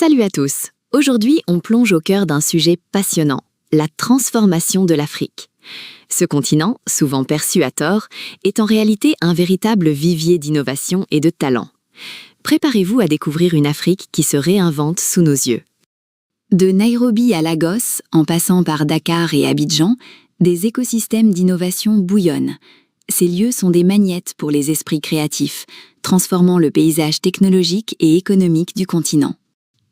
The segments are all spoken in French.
Salut à tous! Aujourd'hui, on plonge au cœur d'un sujet passionnant, la transformation de l'Afrique. Ce continent, souvent perçu à tort, est en réalité un véritable vivier d'innovation et de talent. Préparez-vous à découvrir une Afrique qui se réinvente sous nos yeux. De Nairobi à Lagos, en passant par Dakar et Abidjan, des écosystèmes d'innovation bouillonnent. Ces lieux sont des magnettes pour les esprits créatifs, transformant le paysage technologique et économique du continent.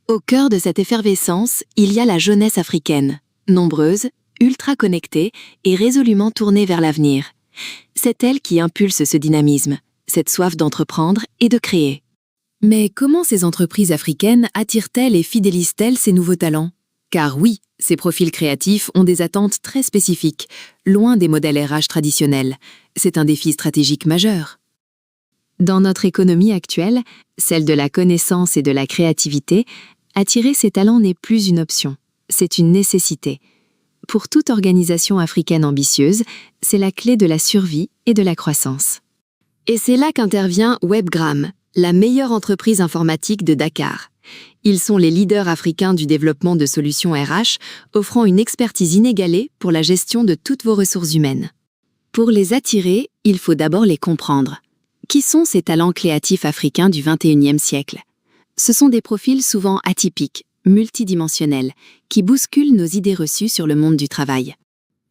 Au cœur de cette effervescence, il y a la jeunesse africaine, nombreuse, ultra connectée et résolument tournée vers l'avenir. C'est elle qui impulse ce dynamisme, cette soif d'entreprendre et de créer. Mais comment ces entreprises africaines attirent-elles et fidélisent-elles ces nouveaux talents? Car oui, ces profils créatifs ont des attentes très spécifiques, loin des modèles RH traditionnels. C'est un défi stratégique majeur. Dans notre économie actuelle, celle de la connaissance et de la créativité, attirer ces talents n'est plus une option, c'est une nécessité. Pour toute organisation africaine ambitieuse, c'est la clé de la survie et de la croissance. Et c'est là qu'intervient Webgram, la meilleure entreprise informatique de Dakar. Ils sont les leaders africains du développement de solutions RH, offrant une expertise inégalée pour la gestion de toutes vos ressources humaines. Pour les attirer, il faut d'abord les comprendre. Qui sont ces talents créatifs africains du XXIe siècle? Ce sont des profils souvent atypiques, multidimensionnels, qui bousculent nos idées reçues sur le monde du travail.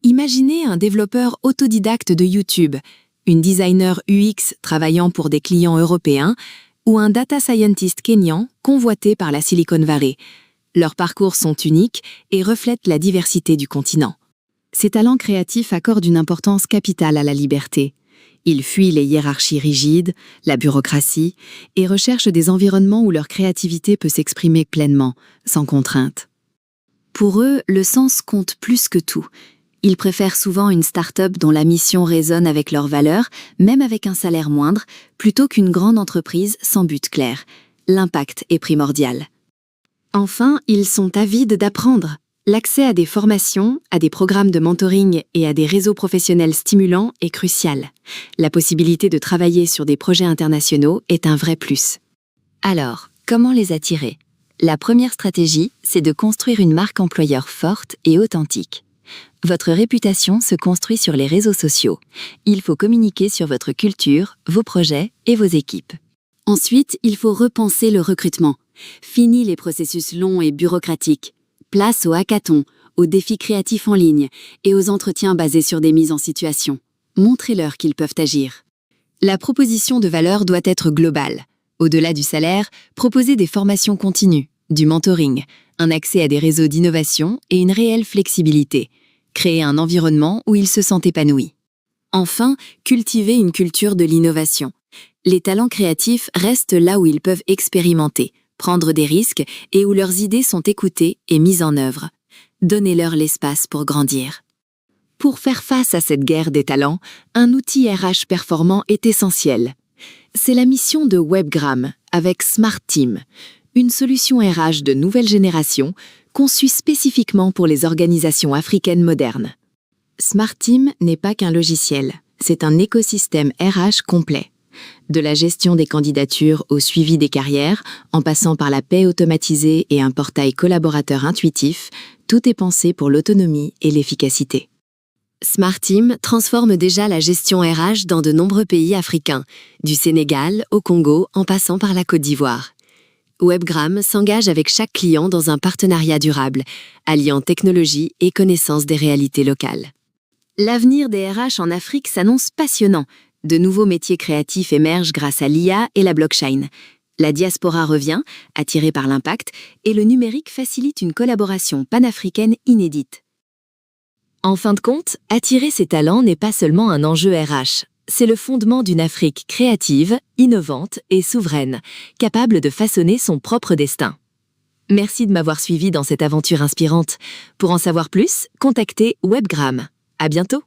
Imaginez un développeur autodidacte de YouTube, une designer UX travaillant pour des clients européens ou un data scientist kényan convoité par la Silicon Valley. Leurs parcours sont uniques et reflètent la diversité du continent. Ces talents créatifs accordent une importance capitale à la liberté. Ils fuient les hiérarchies rigides, la bureaucratie, et recherchent des environnements où leur créativité peut s'exprimer pleinement, sans contrainte. Pour eux, le sens compte plus que tout. Ils préfèrent souvent une start-up dont la mission résonne avec leurs valeurs, même avec un salaire moindre, plutôt qu'une grande entreprise sans but clair. L'impact est primordial. Enfin, ils sont avides d'apprendre. L'accès à des formations, à des programmes de mentoring et à des réseaux professionnels stimulants est crucial. La possibilité de travailler sur des projets internationaux est un vrai plus. Alors, comment les attirer? La première stratégie, c'est de construire une marque employeur forte et authentique. Votre réputation se construit sur les réseaux sociaux. Il faut communiquer sur votre culture, vos projets et vos équipes. Ensuite, il faut repenser le recrutement. Fini les processus longs et bureaucratiques. Place aux hackathons, aux défis créatifs en ligne et aux entretiens basés sur des mises en situation. Montrez-leur qu'ils peuvent agir. La proposition de valeur doit être globale. Au-delà du salaire, proposez des formations continues, du mentoring, un accès à des réseaux d'innovation et une réelle flexibilité. Créez un environnement où ils se sentent épanouis. Enfin, cultivez une culture de l'innovation. Les talents créatifs restent là où ils peuvent expérimenter, prendre des risques et où leurs idées sont écoutées et mises en œuvre. Donnez-leur l'espace pour grandir. Pour faire face à cette guerre des talents, un outil RH performant est essentiel. C'est la mission de Webgram avec Smart Team, une solution RH de nouvelle génération conçue spécifiquement pour les organisations africaines modernes. Smart Team n'est pas qu'un logiciel, c'est un écosystème RH complet. De la gestion des candidatures au suivi des carrières, en passant par la paie automatisée et un portail collaborateur intuitif, tout est pensé pour l'autonomie et l'efficacité. Smart Team transforme déjà la gestion RH dans de nombreux pays africains, du Sénégal au Congo en passant par la Côte d'Ivoire. Webgram s'engage avec chaque client dans un partenariat durable, alliant technologie et connaissance des réalités locales. L'avenir des RH en Afrique s'annonce passionnant. De nouveaux métiers créatifs émergent grâce à l'IA et la blockchain. La diaspora revient, attirée par l'impact, et le numérique facilite une collaboration panafricaine inédite. En fin de compte, attirer ces talents n'est pas seulement un enjeu RH. C'est le fondement d'une Afrique créative, innovante et souveraine, capable de façonner son propre destin. Merci de m'avoir suivi dans cette aventure inspirante. Pour en savoir plus, contactez Webgram. À bientôt!